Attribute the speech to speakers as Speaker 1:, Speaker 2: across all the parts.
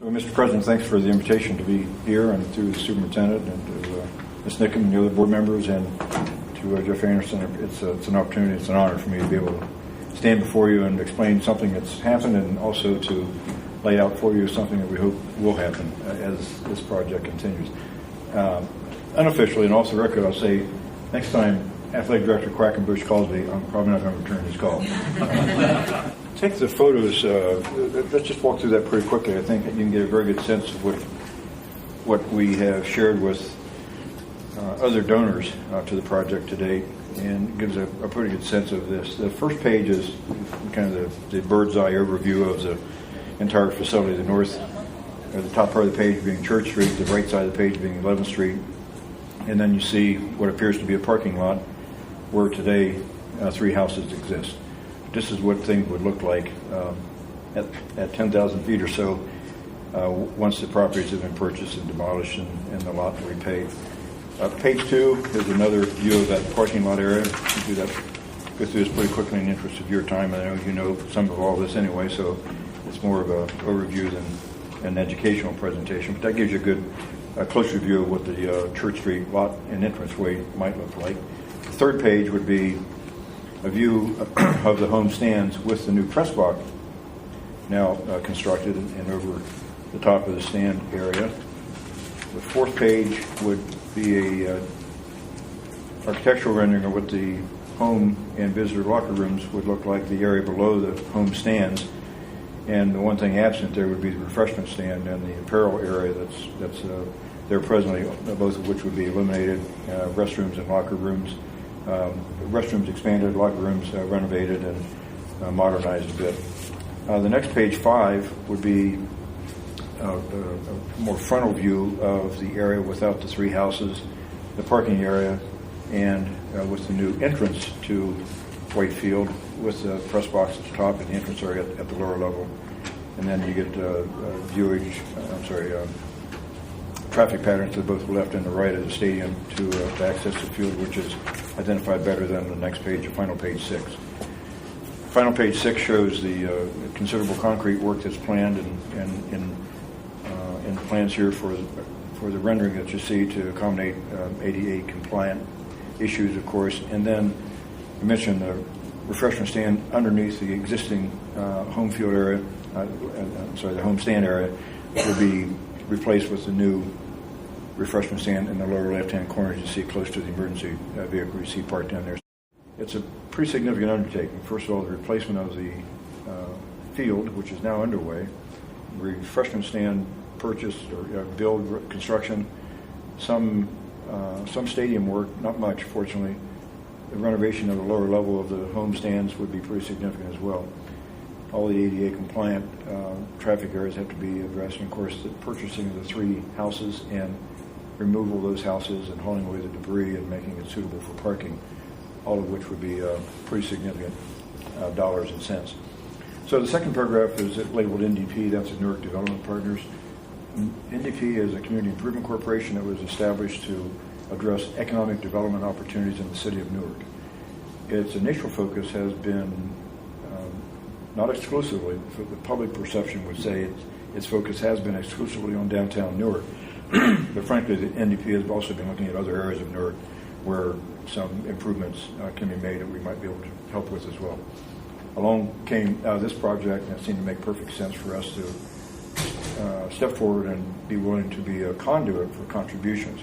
Speaker 1: Well, Mr. President, thanks for the invitation to be here, and through the superintendent and to Ms. Nicken and the other board members, and to Jeff Anderson. It's an opportunity, it's an honor for me to be able to stand before you and explain something that's happened, and also to lay out for you something that we hope will happen as this project continues. Unofficially, and off the record, I'll say next time Athletic Director Quackenbush calls me, I'm probably not going to return his call. Take the photos. Let's just walk through that pretty quickly. I think you can get a very good sense of what we have shared with other donors to the project to date, and gives a pretty good sense of this. The first page is kind of the bird's eye overview of the entire facility. The north, the top part of the page being Church Street, the right side of the page being 11th Street, and then you see what appears to be a parking lot where today 3 houses exist. This is what things would look like at 10,000 feet or so once the properties have been purchased and demolished and the lot repaved. Page 2 is another view of that parking lot area. You go through this pretty quickly in the interest of your time. I know you know some of all this anyway, so it's more of an overview than an educational presentation. But that gives you a closer view of what the Church Street lot and entranceway might look like. The third page would be a view of the home stands with the new press box now constructed and over the top of the stand area. The fourth page would be a architectural rendering of what the home and visitor locker rooms would look like, the area below the home stands. And the one thing absent there would be the refreshment stand and the apparel area that's there presently, both of which would be eliminated, restrooms and locker rooms. Restrooms expanded, locker rooms renovated and modernized a bit. The next page 5 would be a more frontal view of the area without the 3 houses, the parking area, and with the new entrance to Whitefield with the press box at the top and the entrance area at the lower level. And then you get traffic patterns to both the left and the right of the stadium to access the field, which is identified better than the next page, final page 6. Final page 6 shows the considerable concrete work that's planned and in plans here for the rendering that you see to accommodate ADA compliant issues, of course. And then you mentioned the refreshment stand underneath the existing home field area. The home stand area will be replaced with the new refreshment stand in the lower left-hand corner, as you see close to the emergency vehicle you see parked down there. It's a pretty significant undertaking. First of all, the replacement of the field, which is now underway, refreshment stand purchase or build construction, some stadium work, not much, fortunately. The renovation of the lower level of the home stands would be pretty significant as well. All the ADA compliant traffic areas have to be addressed, and of course the purchasing of the 3 houses and removal of those houses and hauling away the debris and making it suitable for parking, all of which would be pretty significant dollars and cents. So the second paragraph is labeled NDP, that's the Newark Development Partners. NDP is a community improvement corporation that was established to address economic development opportunities in the city of Newark. Its initial focus has been not exclusively, the public perception would say its focus has been exclusively on downtown Newark. But frankly, the NDP has also been looking at other areas of Newark where some improvements can be made that we might be able to help with as well. Along came this project, and it seemed to make perfect sense for us to step forward and be willing to be a conduit for contributions.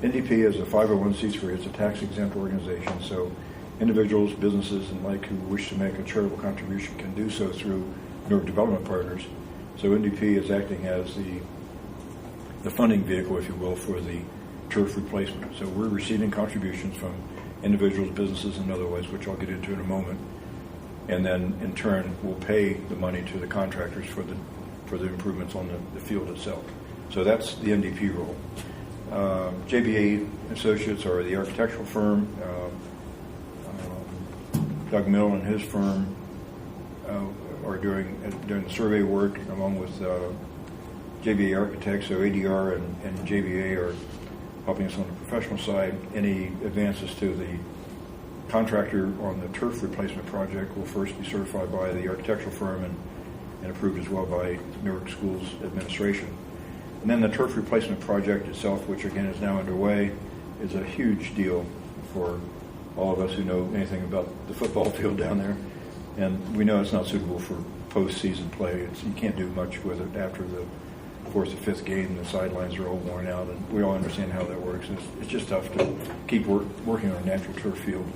Speaker 1: NDP is a 501c3, it's a tax-exempt organization, so individuals, businesses, and like who wish to make a charitable contribution can do so through Newark Development Partners. So NDP is acting as the funding vehicle, if you will, for the turf replacement. So we're receiving contributions from individuals, businesses, and otherwise, which I'll get into in a moment. And then, in turn, we'll pay the money to the contractors for the improvements on the field itself. So that's the NDP role. JBA Associates are the architectural firm. Doug Mill and his firm are doing the survey work along with JBA Architects. So ADR and JBA are helping us on the professional side. Any advances to the contractor on the turf replacement project will first be certified by the architectural firm, and approved as well by Newark Schools Administration. And then the turf replacement project itself, which again is now underway, is a huge deal for all of us who know anything about the football field down there. And we know it's not suitable for postseason play. You can't do much with it after the fourth or fifth game. The sidelines are all worn out, and we all understand how that works. It's just tough to keep working on a natural turf field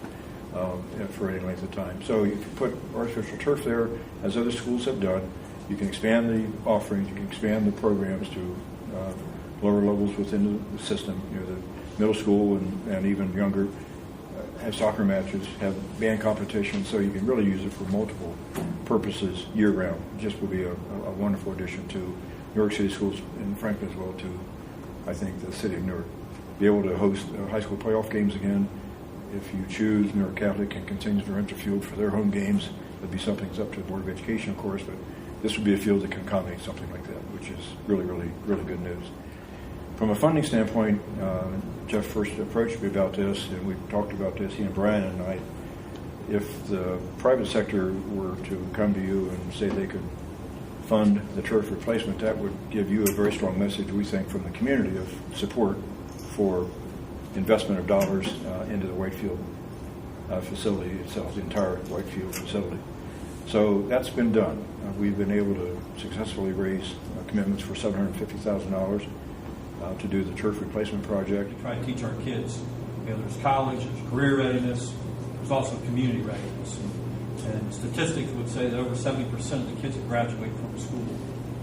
Speaker 1: for any length of time. So you can put artificial turf there, as other schools have done. You can expand the offerings, you can expand the programs to lower levels within the system. The middle school and even younger have soccer matches, have band competitions, so you can really use it for multiple purposes year-round. It just would be a wonderful addition to New York City schools, and frankly as well to, I think, the city of Newark. Be able to host high school playoff games again. If you choose, Newark Catholic can continue to rent the field for their home games. That'd be something that's up to the Board of Education, of course, but this would be a field that can accommodate something like that, which is really, really, really good news. From a funding standpoint, Jeff first approached me about this, and we talked about this, he and Brian and I. If the private sector were to come to you and say they could fund the turf replacement, that would give you a very strong message, we think, from the community of support for investment of dollars into the Whitefield facility itself, the entire Whitefield facility. So that's been done. We've been able to successfully raise commitments for $750,000 to do the turf replacement project.
Speaker 2: We try to teach our kids. There's college, there's career readiness, there's also community readiness. And statistics would say that over 70% of the kids that graduate from school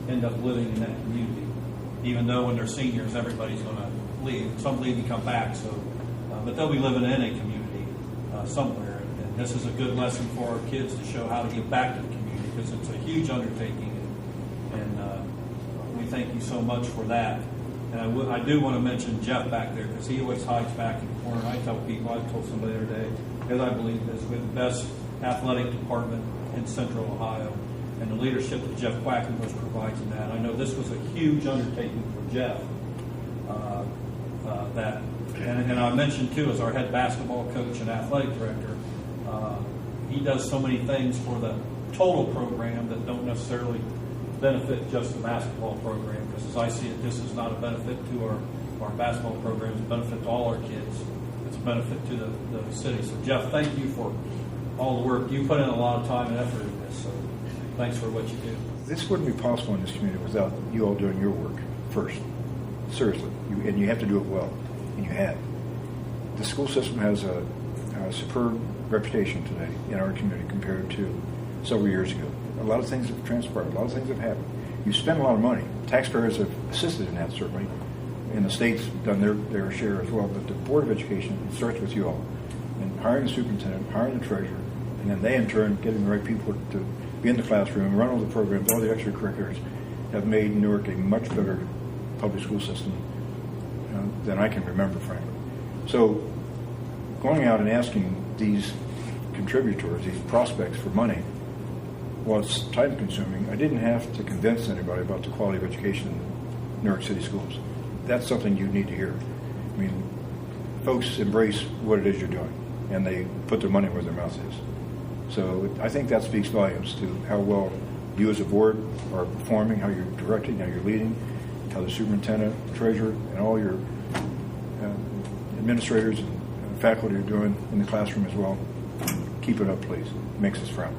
Speaker 2: end up living in that community. Even though when they're seniors, everybody's going to leave. Some leave and come back, but they'll be living in a community somewhere. And this is a good lesson for our kids to show how to give back to the community, because it's a huge undertaking. And we thank you so much for that. And I do want to mention Jeff back there, because he always hides back in the corner. I tell people, I told somebody the other day, because I believe this, we have the best athletic department in Central Ohio, and the leadership that Jeff Quackenbush provides in that. I know this was a huge undertaking for Jeff. And I mentioned too, as our head basketball coach and athletic director, he does so many things for the total program that don't necessarily benefit just the basketball program, because as I see it, this is not a benefit to our basketball program, it's a benefit to all our kids. It's a benefit to the city. So Jeff, thank you for all the work. You put in a lot of time and effort in this, so thanks for what you do.
Speaker 1: This wouldn't be possible in this community without you all doing your work first. Seriously. And you have to do it well, and you have. The school system has a superb reputation today in our community compared to several years ago. A lot of things have transpired. A lot of things have happened. You spend a lot of money. Taxpayers have assisted in that, certainly, and the state's done their share as well. But the Board of Education, it starts with you all, and hiring the superintendent, hiring the treasurer, and then they, in turn, getting the right people to be in the classroom, run all the programs, all the extracurriculars, have made Newark a much better public school system than I can remember, frankly. So going out and asking these contributors, these prospects for money, while it's time-consuming, I didn't have to convince anybody about the quality of education in New York City schools. That's something you need to hear. I mean, folks embrace what it is you're doing, and they put their money where their mouth is. So I think that speaks volumes to how well you as a board are performing, how you're directing, how you're leading, how the superintendent, treasurer, and all your administrators and faculty are doing in the classroom as well. Keep it up, please. It makes us proud.